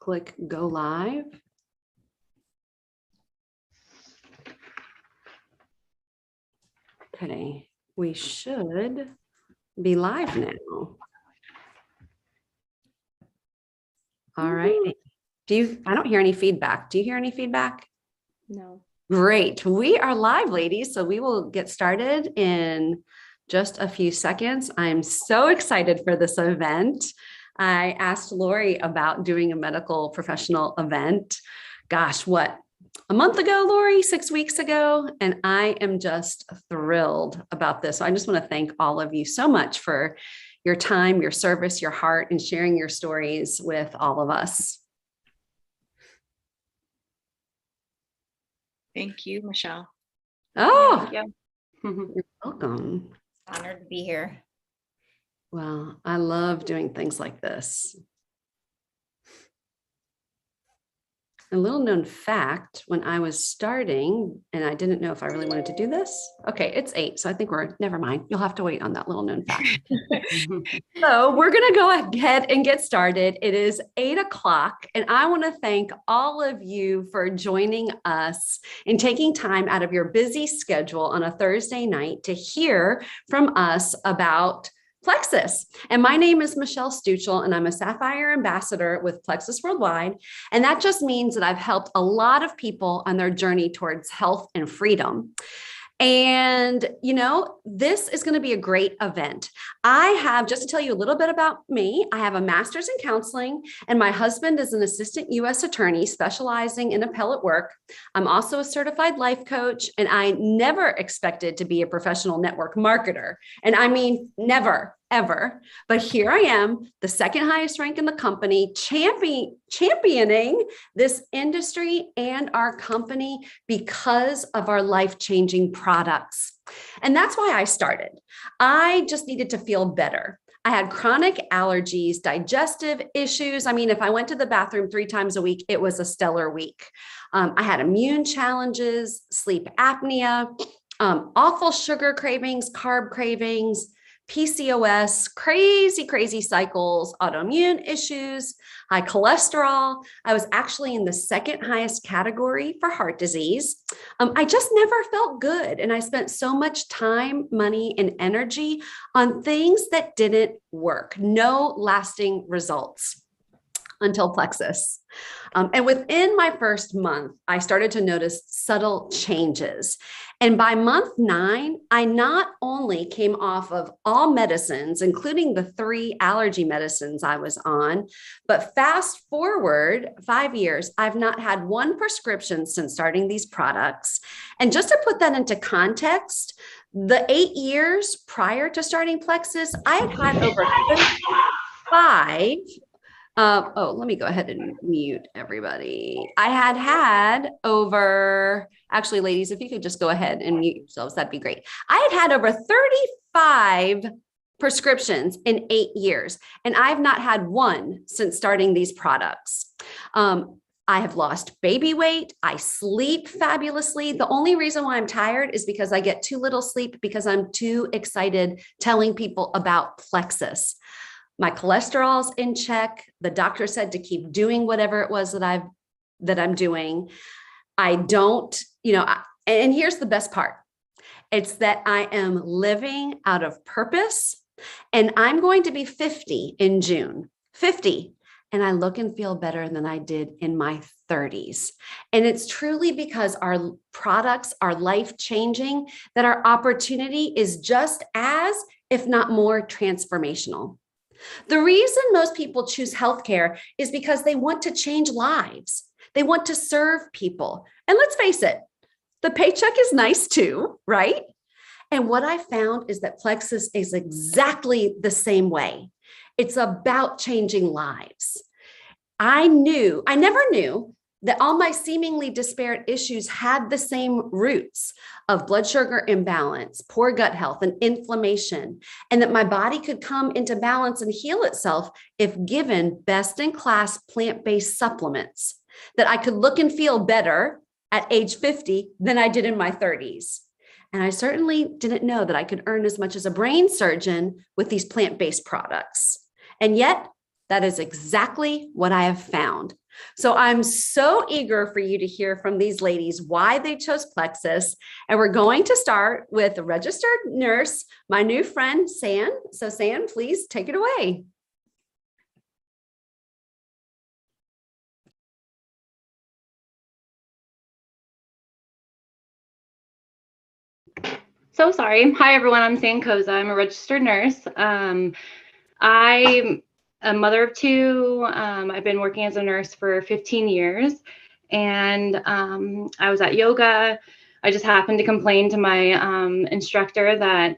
click go live. Okay, we should be live now. All right. I don't hear any feedback. Do you hear any feedback? No. Great. We are live, ladies. So we will get started in just a few seconds. I'm so excited for this event. I asked Lori about doing a medical professional event. Gosh, what? A month ago, Lori, 6 weeks ago, and I am just thrilled about this. So I just want to thank all of you so much for your time, your service, your heart, and sharing your stories with all of us. Thank you, Michelle. Oh, Yeah. you're welcome. Honored to be here. Well, I love doing things like this. A little known fact, when I was starting, and I didn't know if I really wanted to do this. Okay, it's 8, so I think never mind. You'll have to wait on that little known fact. So we're going to go ahead and get started. It is 8 o'clock, and I want to thank all of you for joining us and taking time out of your busy schedule on a Thursday night to hear from us about Plexus. And my name is Michelle Stuchel, and I'm a Sapphire Ambassador with Plexus Worldwide. And that just means that I've helped a lot of people on their journey towards health and freedom. And, you know, this is going to be a great event. I have, just to tell you a little bit about me, I have a master's in counseling, and my husband is an assistant U.S. attorney specializing in appellate work. I'm also a certified life coach, and I never expected to be a professional network marketer. And I mean, never, ever. But here I am, the second highest rank in the company, championing this industry and our company because of our life-changing products. And that's why I started. I just needed to feel better. I had chronic allergies, digestive issues. I mean, if I went to the bathroom 3 times a week, it was a stellar week. I had immune challenges, sleep apnea, awful sugar cravings, carb cravings, PCOS, crazy cycles, autoimmune issues, high cholesterol. I was actually in the second highest category for heart disease. I just never felt good. And I spent so much time, money, and energy on things that didn't work. No lasting results until Plexus. And within my first month, I started to notice subtle changes. And by month 9, I not only came off of all medicines, including the 3 allergy medicines I was on, but fast forward 5 years, I've not had one prescription since starting these products. And just to put that into context, the 8 years prior to starting Plexus, I had over 35. Let me go ahead and mute everybody. I had over, actually, ladies, if you could just go ahead and mute yourselves, that'd be great. I had over 35 prescriptions in 8 years, and I've not had one since starting these products. I have lost baby weight. I sleep fabulously. The only reason why I'm tired is because I get too little sleep because I'm too excited telling people about Plexus. My cholesterol's in check. The doctor said to keep doing whatever it was that I'm doing. I don't, and here's the best part. It's that I am living out of purpose, and I'm going to be 50 in June, 50. And I look and feel better than I did in my 30s. And it's truly because our products are life-changing that our opportunity is just as, if not more, transformational. The reason most people choose healthcare is because they want to change lives. They want to serve people. And let's face it, the paycheck is nice too, right? And what I found is that Plexus is exactly the same way. It's about changing lives. I never knew that all my seemingly disparate issues had the same roots of blood sugar imbalance, poor gut health, and inflammation, and that my body could come into balance and heal itself if given best-in-class plant-based supplements, that I could look and feel better at age 50 than I did in my 30s. And I certainly didn't know that I could earn as much as a brain surgeon with these plant-based products. And yet, that is exactly what I have found. So I'm so eager for you to hear from these ladies why they chose Plexus. And we're going to start with a registered nurse, my new friend, San. So San, please take it away. So sorry. Hi, everyone. I'm San Koza. I'm a registered nurse. I'm a mother of two. I've been working as a nurse for 15 years, and I was at yoga. I just happened to complain to my instructor that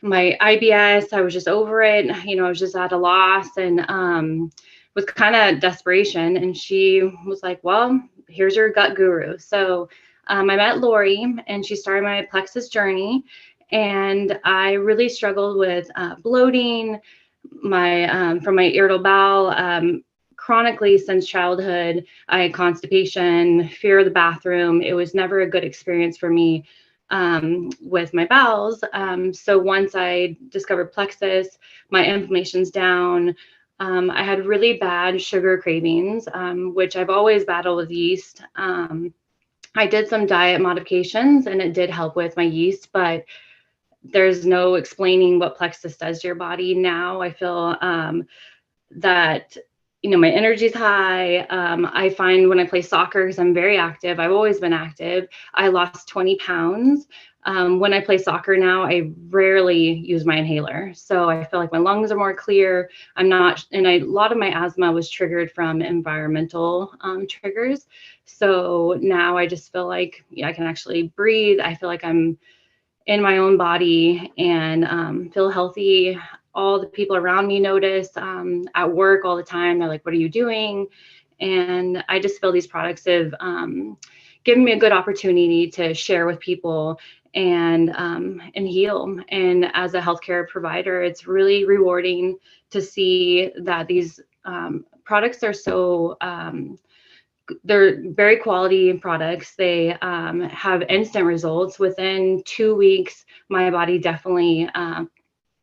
my IBS, I was just over it. I was just at a loss and was kind of desperation. And she was like, well, here's your gut guru. So I met Lori and she started my Plexus journey. And I really struggled with bloating, from my irritable bowel, chronically since childhood. I had constipation, fear of the bathroom. It was never a good experience for me with my bowels. So once I discovered Plexus, my inflammation's down. I had really bad sugar cravings, which I've always battled with yeast. I did some diet modifications and it did help with my yeast, but there's no explaining what Plexus does to your body. Now I feel that my energy's high. I find when I play soccer, because I'm very active, I've always been active, I lost 20 pounds. When I play soccer now, I rarely use my inhaler. So I feel like my lungs are more clear. I'm not, and a lot of my asthma was triggered from environmental triggers. So now I just feel like I can actually breathe. I feel like I'm in my own body and feel healthy. All the people around me notice at work all the time. They're like, what are you doing? And I just feel these products have given me a good opportunity to share with people and heal. And as a healthcare provider, it's really rewarding to see that these products are so they're very quality products. They have instant results. Within 2 weeks, my body definitely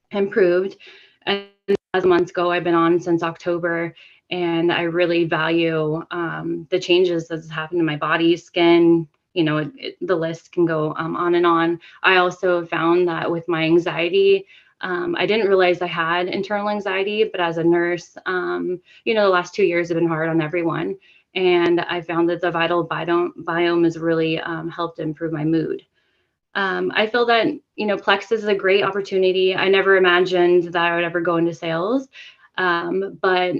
improved. And as months go, I've been on since October, and I really value the changes that's happened in my body, skin. The list can go on and on. I also found that with my anxiety, I didn't realize I had internal anxiety, but as a nurse, the last 2 years have been hard on everyone. And I found that the vital biome has really helped improve my mood. I feel that, Plexus is a great opportunity. I never imagined that I would ever go into sales, but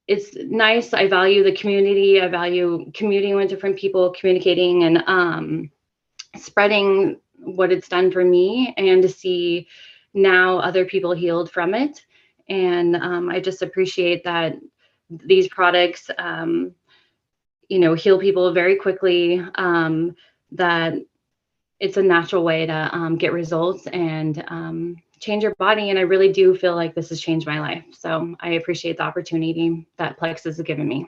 it's nice. I value the community. I value commuting with different people, communicating and spreading what it's done for me, and to see now other people healed from it. And I just appreciate that these products heal people very quickly, that it's a natural way to get results and change your body. And I really do feel like this has changed my life. So I appreciate the opportunity that Plexus has given me.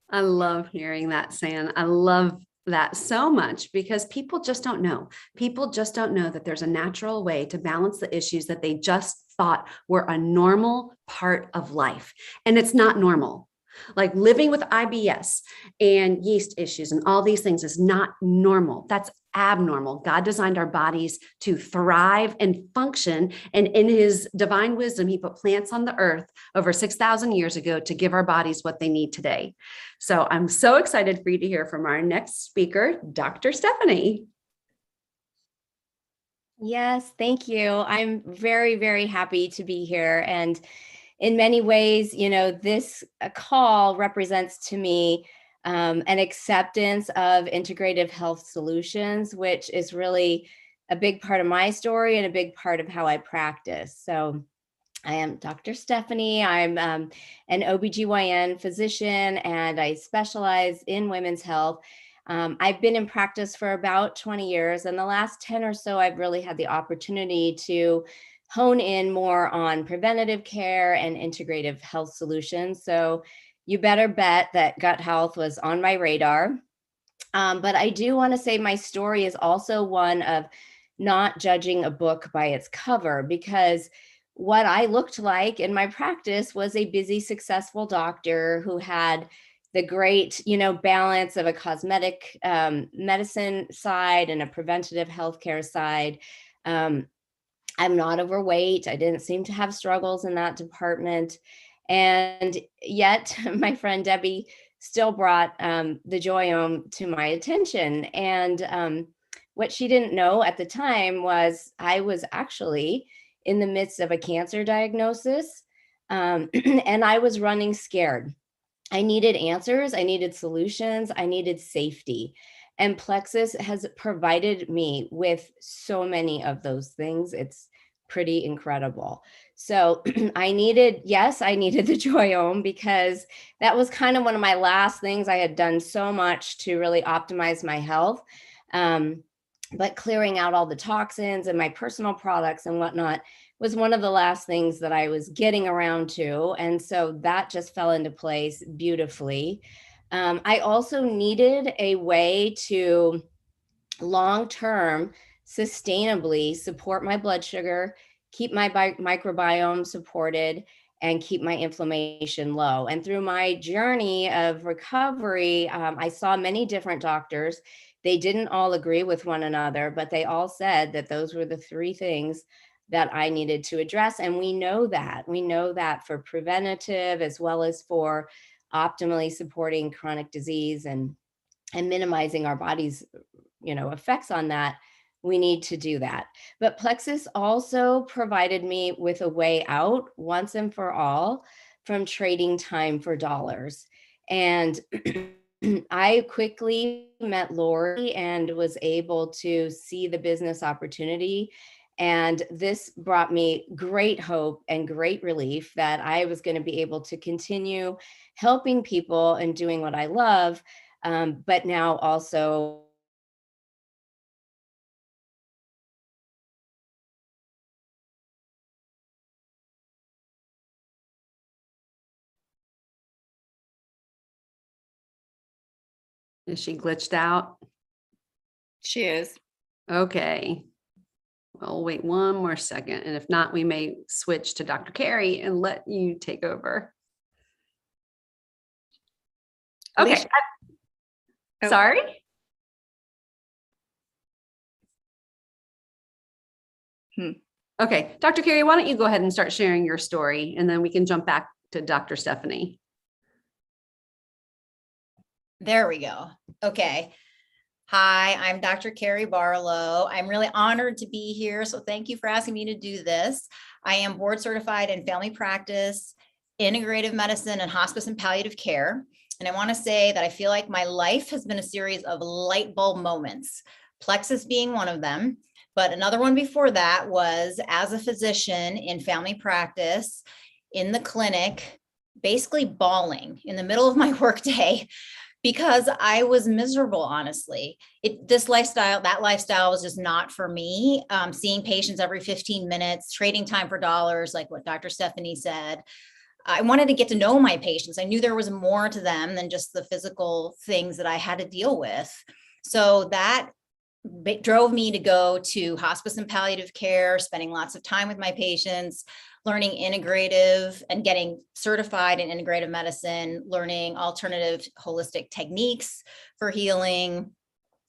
I love hearing that, San. I love that so much because people just don't know. People just don't know that there's a natural way to balance the issues that they just thought were a normal part of life. And it's not normal. Like living with IBS and yeast issues and all these things is not normal. That's abnormal. God designed our bodies to thrive and function. And in his divine wisdom, he put plants on the earth over 6,000 years ago to give our bodies what they need today. So I'm so excited for you to hear from our next speaker, Dr. Stephanie. Yes, thank you. I'm very, very happy to be here. And in many ways, this call represents to me an acceptance of integrative health solutions, which is really a big part of my story and a big part of how I practice. So I am Dr. Stephanie. I'm an OBGYN physician, and I specialize in women's health. I've been in practice for about 20 years, and the last 10 or so, I've really had the opportunity to hone in more on preventative care and integrative health solutions. So you better bet that gut health was on my radar. But I do want to say my story is also one of not judging a book by its cover, because what I looked like in my practice was a busy, successful doctor who had the great, balance of a cosmetic medicine side and a preventative healthcare side. I'm not overweight. I didn't seem to have struggles in that department. And yet, my friend Debbie still brought the Joyome to my attention. And what she didn't know at the time was I was actually in the midst of a cancer diagnosis, and I was running scared. I needed answers, I needed solutions, I needed safety. And Plexus has provided me with so many of those things. It's pretty incredible. So I needed the Joyome because that was kind of one of my last things. I had done so much to really optimize my health. But clearing out all the toxins and my personal products and whatnot was one of the last things that I was getting around to. And so that just fell into place beautifully. I also needed a way to long-term sustainably support my blood sugar, keep my microbiome supported, and keep my inflammation low. And through my journey of recovery, I saw many different doctors. They didn't all agree with one another, but they all said that those were the three things that I needed to address. And we know that for preventative as well as for optimally supporting chronic disease and minimizing our body's effects on that, we need to do that. But Plexus also provided me with a way out once and for all from trading time for dollars. And I quickly met Lori and was able to see the business opportunity. And this brought me great hope and great relief that I was going to be able to continue helping people and doing what I love, but now also Is she glitched out? She is. Okay. Well, wait one more second. And if not, we may switch to Dr. Carey and let you take over. Okay. Alicia- Oh. Sorry. Okay. Dr. Carey, why don't you go ahead and start sharing your story and then we can jump back to Dr. Stephanie. There we go. Okay. Hi, I'm Dr. Carey Barlow. I'm really honored to be here. So thank you for asking me to do this. I am board certified in family practice, integrative medicine, and hospice and palliative care. And I want to say that I feel like my life has been a series of light bulb moments, Plexus being one of them. But another one before that was as a physician in family practice in the clinic, basically bawling in the middle of my workday because I was miserable, honestly. That lifestyle was just not for me. Seeing patients every 15 minutes, trading time for dollars, like what Dr. Stephanie said. I wanted to get to know my patients. I knew there was more to them than just the physical things that I had to deal with. So that drove me to go to hospice and palliative care, spending lots of time with my patients, learning integrative and getting certified in integrative medicine, learning alternative holistic techniques for healing,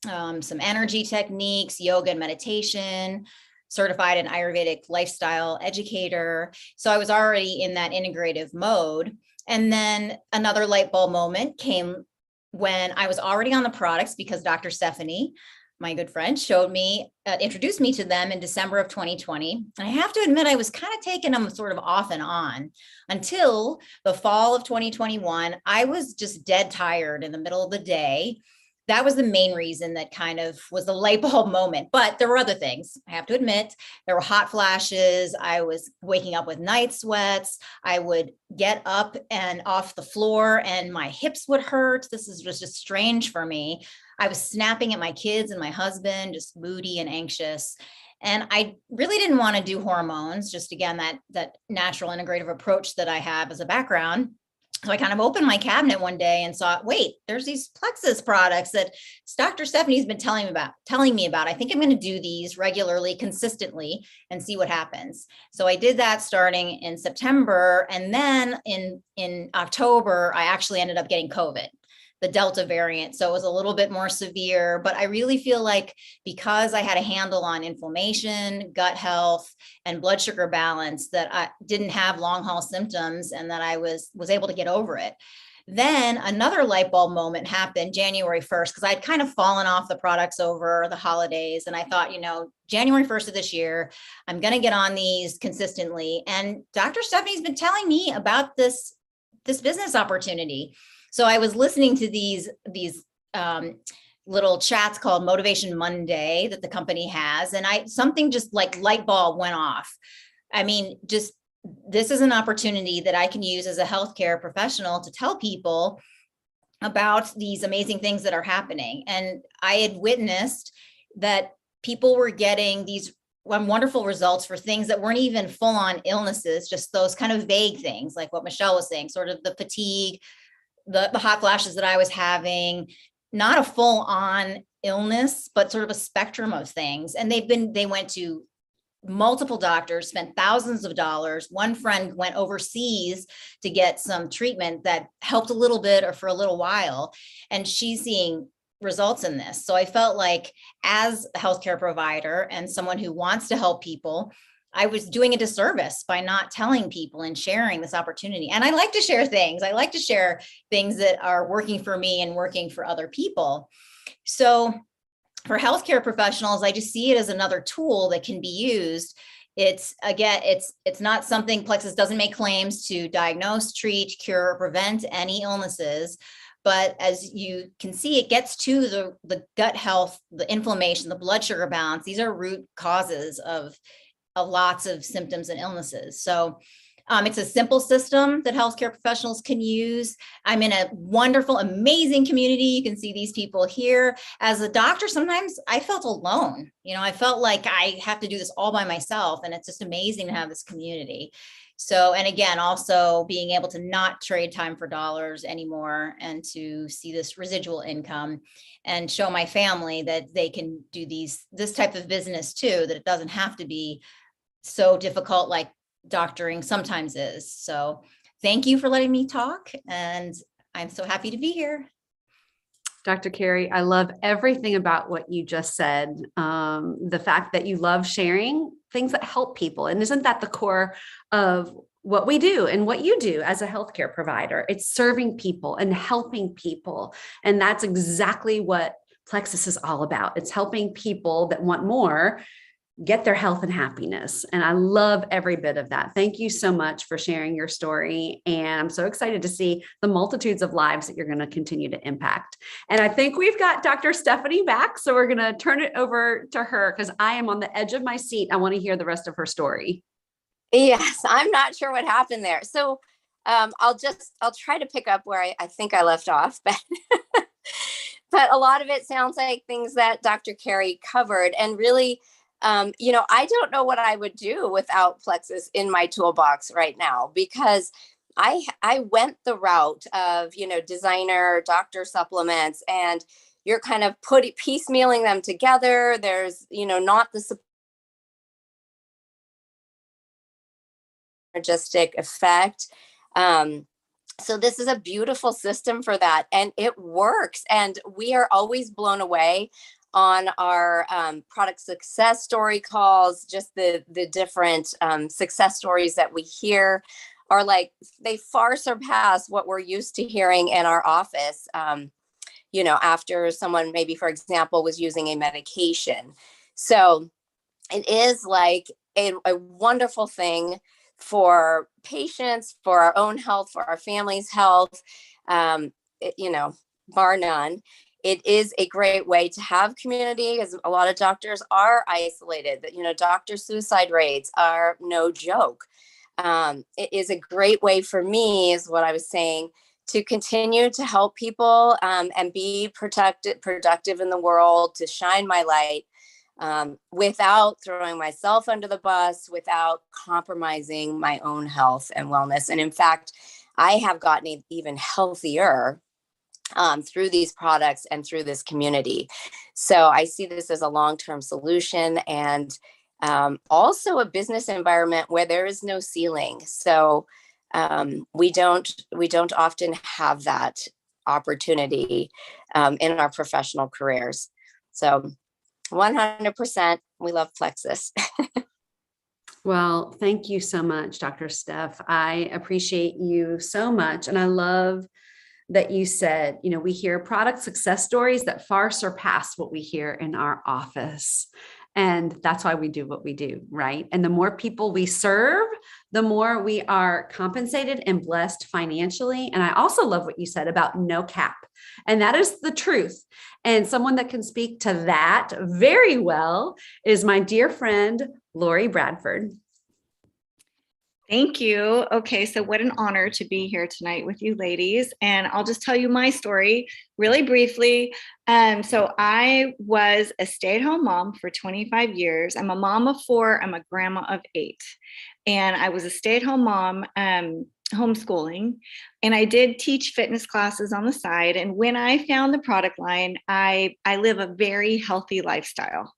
some energy techniques, yoga and meditation, certified in Ayurvedic lifestyle educator. So I was already in that integrative mode. And then another light bulb moment came when I was already on the products because Dr. Stephanie, my good friend, introduced me to them in December of 2020. And I have to admit, I was kind of taking them sort of off and on until the fall of 2021. I was just dead tired in the middle of the day. That was the main reason that kind of was the light bulb moment. But there were other things. I have to admit, there were hot flashes. I was waking up with night sweats. I would get up and off the floor and my hips would hurt. This was just strange for me. I was snapping at my kids and my husband, just moody and anxious. And I really didn't want to do hormones, just again, that natural integrative approach that I have as a background. So I kind of opened my cabinet one day and saw, wait, there's these Plexus products that Dr. Stephanie's been telling me about. I think I'm going to do these regularly, consistently, and see what happens. So I did that starting in September. And then in October, I actually ended up getting COVID, the Delta variant. So it was a little bit more severe, but I really feel like because I had a handle on inflammation, gut health, and blood sugar balance, that I didn't have long haul symptoms and that I was able to get over it. Then another light bulb moment happened January 1st, because I'd kind of fallen off the products over the holidays. And I thought, January 1st of this year, I'm going to get on these consistently. And Dr. Stephanie's been telling me about this business opportunity. So I was listening to these little chats called Motivation Monday that the company has, and something just like light bulb went off. I mean, just this is an opportunity that I can use as a healthcare professional to tell people about these amazing things that are happening. And I had witnessed that people were getting these wonderful results for things that weren't even full-on illnesses, just those kind of vague things, like what Michelle was saying, sort of the fatigue, the hot flashes that I was having, not a full on illness, but sort of a spectrum of things. And they went to multiple doctors, spent thousands of dollars. One friend went overseas to get some treatment that helped a little bit or for a little while. And she's seeing results in this. So I felt like, as a healthcare provider and someone who wants to help people, I was doing a disservice by not telling people and sharing this opportunity. And I like to share things. I like to share things that are working for me and working for other people. So for healthcare professionals, I just see it as another tool that can be used. It's not something, Plexus doesn't make claims to diagnose, treat, cure, or prevent any illnesses. But as you can see, it gets to the gut health, the inflammation, the blood sugar balance. These are root causes of lots of symptoms and illnesses. So it's a simple system that healthcare professionals can use. I'm in a wonderful, amazing community. You can see these people here. As a doctor, sometimes I felt alone. I felt like I have to do this all by myself. And it's just amazing to have this community. So, and again, also being able to not trade time for dollars anymore, and to see this residual income and show my family that they can do this type of business too, that it doesn't have to be so difficult like doctoring sometimes is. So thank you for letting me talk, and I'm so happy to be here. Dr. Carey, I love everything about what you just said. The fact that you love sharing things that help people. And isn't that the core of what we do and what you do as a healthcare provider? It's serving people and helping people. And that's exactly what Plexus is all about. It's helping people that want more get their health and happiness. And I love every bit of that. Thank you so much for sharing your story. And I'm so excited to see the multitudes of lives that you're going to continue to impact. And I think we've got Dr. Stephanie back. So we're going to turn it over to her, because I am on the edge of my seat. I want to hear the rest of her story. Yes, I'm not sure what happened there. So I'll try to pick up where I think I left off, but a lot of it sounds like things that Dr. Carey covered. And really, I don't know what I would do without Plexus in my toolbox right now, because I went the route of, designer doctor supplements, and you're kind of piecemealing them together. There's, not the synergistic effect. So this is a beautiful system for that, and it works. And we are always blown away on our product success story calls. Just the different success stories that we hear are like, they far surpass what we're used to hearing in our office. After someone maybe, for example, was using a medication. So it is like a wonderful thing for patients, for our own health, for our family's health, bar none. It is a great way to have community, because a lot of doctors are isolated. Doctor suicide rates are no joke. It is a great way for me, is what I was saying, to continue to help people and be productive in the world, to shine my light without throwing myself under the bus, without compromising my own health and wellness. And in fact, I have gotten even healthier through these products and through this community. So I see this as a long-term solution, and also a business environment where there is no ceiling. So we don't often have that opportunity in our professional careers. So 100%, we love Plexus. Well, thank you so much, Dr. Steph. I appreciate you so much. And I love that you said, you know, we hear product success stories that far surpass what we hear in our office. And that's why we do what we do, right? And the more people we serve, the more we are compensated and blessed financially. And I also love what you said about no cap. And that is the truth. And someone that can speak to that very well is my dear friend, Lori Bradford. Thank you. Okay, so what an honor to be here tonight with you ladies. And I'll just tell you my story really briefly. So I was a stay-at-home mom for 25 years. I'm a mom of 4. I'm a grandma of 8. And I was a stay-at-home mom, homeschooling. And I did teach fitness classes on the side. And when I found the product line, I live a very healthy lifestyle.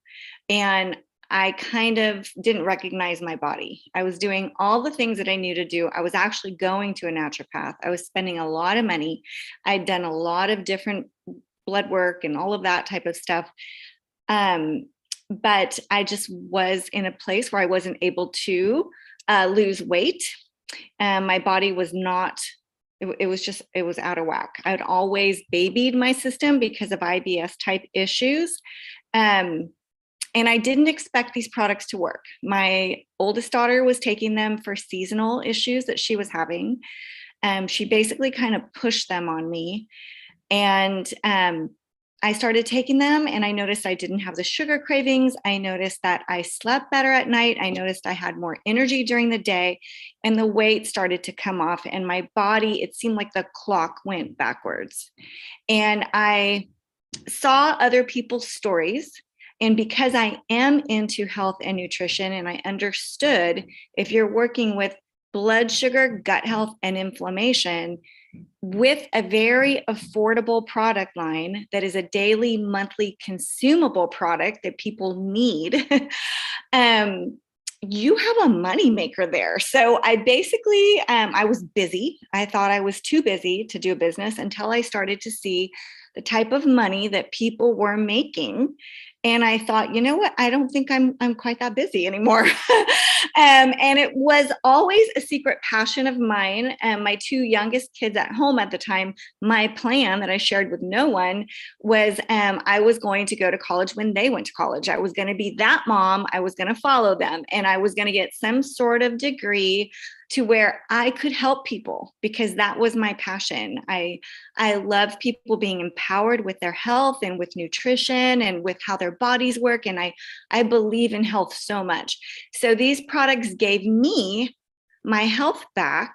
And I kind of didn't recognize my body. I was doing all the things that I knew to do. I was actually going to a naturopath. I was spending a lot of money. I'd done a lot of different blood work and all of that type of stuff. But I just was in a place where I wasn't able to lose weight. My body was not, it was out of whack. I'd always babied my system because of IBS type issues. And I didn't expect these products to work. My oldest daughter was taking them for seasonal issues that she was having. She basically kind of pushed them on me. And I started taking them, and I noticed I didn't have the sugar cravings. I noticed that I slept better at night. I noticed I had more energy during the day, and the weight started to come off. And my body, it seemed like the clock went backwards. And I saw other people's stories. And because I am into health and nutrition, and I understood if you're working with blood sugar, gut health, and inflammation with a very affordable product line that is a daily, monthly consumable product that people need, you have a money maker there. So I basically, I was busy. I thought I was too busy to do a business until I started to see the type of money that people were making. And I thought, you know what? I don't think I'm quite that busy anymore. And it was always a secret passion of mine. And my 2 youngest kids at home at the time, my plan that I shared with no one was I was going to go to college when they went to college. I was going to be that mom. I was going to follow them, and I was going to get some sort of degree to where I could help people, because that was my passion. I love people being empowered with their health and with nutrition and with how their bodies work. And I believe in health so much. So these products gave me my health back,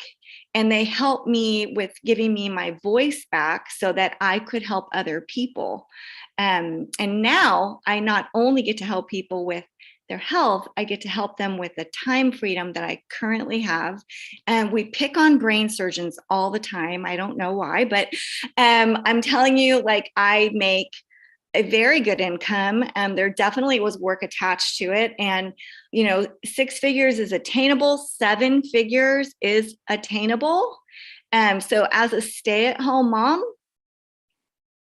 and they helped me with giving me my voice back so that I could help other people. And now I not only get to help people with their health, I get to help them with the time freedom that I currently have. And we pick on brain surgeons all the time. I don't know why, but I'm telling you, like, I make a very good income. There definitely was work attached to it. And, 6 figures is attainable. 7 figures is attainable. So as a stay-at-home mom,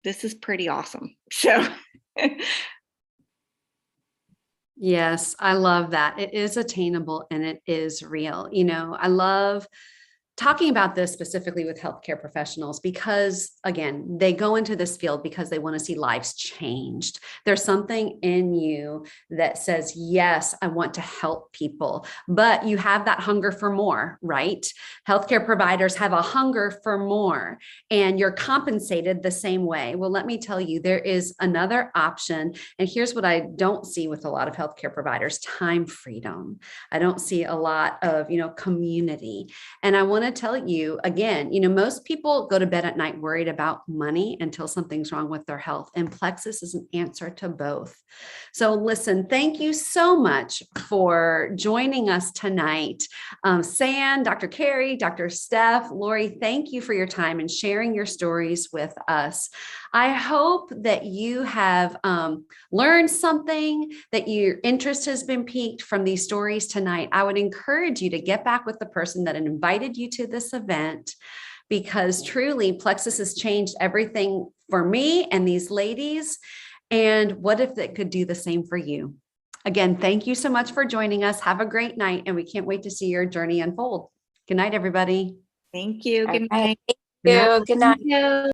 this is pretty awesome. So Yes, I love that. It is attainable and it is real. I love talking about this specifically with healthcare professionals because, again, they go into this field because they want to see lives changed. There's something in you that says, yes, I want to help people, but you have that hunger for more, right? Healthcare providers have a hunger for more, and you're compensated the same way. Well, let me tell you, there is another option. And here's what I don't see with a lot of healthcare providers: time freedom. I don't see a lot of, community. And I want want to tell you again, most people go to bed at night worried about money until something's wrong with their health. And Plexus is an answer to both. So listen, thank you so much for joining us tonight. San, Dr. Carrie, Dr. Steph, Lori, thank you for your time and sharing your stories with us. I hope that you have learned something, that your interest has been piqued from these stories tonight. I would encourage you to get back with the person that invited you to this event, because truly Plexus has changed everything for me and these ladies. And what if it could do the same for you? Again, thank you so much for joining us. Have a great night, and we can't wait to see your journey unfold. Good night, everybody. Thank you. Good All right. night. Thank you. Good night. Thank you.